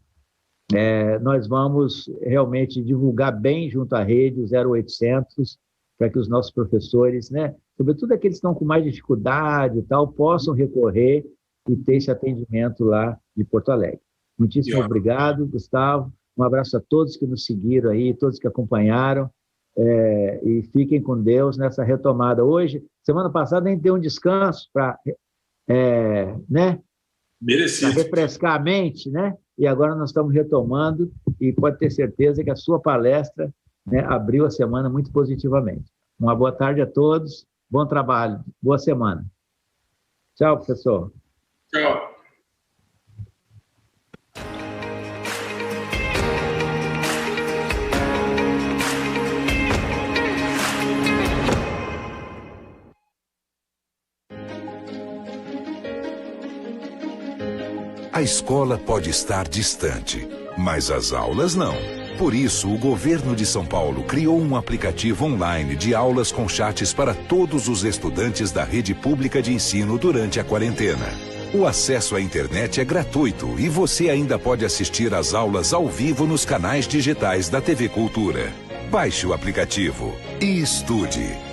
nós vamos realmente divulgar bem junto à rede o 0800 para que os nossos professores, né, sobretudo aqueles que estão com mais dificuldade e tal, possam recorrer e ter esse atendimento lá de Porto Alegre. Muitíssimo obrigado, Gustavo. Um abraço a todos que nos seguiram aí, todos que acompanharam. e fiquem com Deus nessa retomada. Hoje, semana passada, a gente deu um descanso para né? Refrescar a mente, né? E agora nós estamos retomando e pode ter certeza que a sua palestra, né, abriu a semana muito positivamente. Uma boa tarde a todos, bom trabalho, boa semana. Tchau, professor. Tchau. A escola pode estar distante, mas as aulas não. Por isso, o governo de São Paulo criou um aplicativo online de aulas com chats para todos os estudantes da rede pública de ensino durante a quarentena. O acesso à internet é gratuito e você ainda pode assistir às aulas ao vivo nos canais digitais da TV Cultura. Baixe o aplicativo e estude.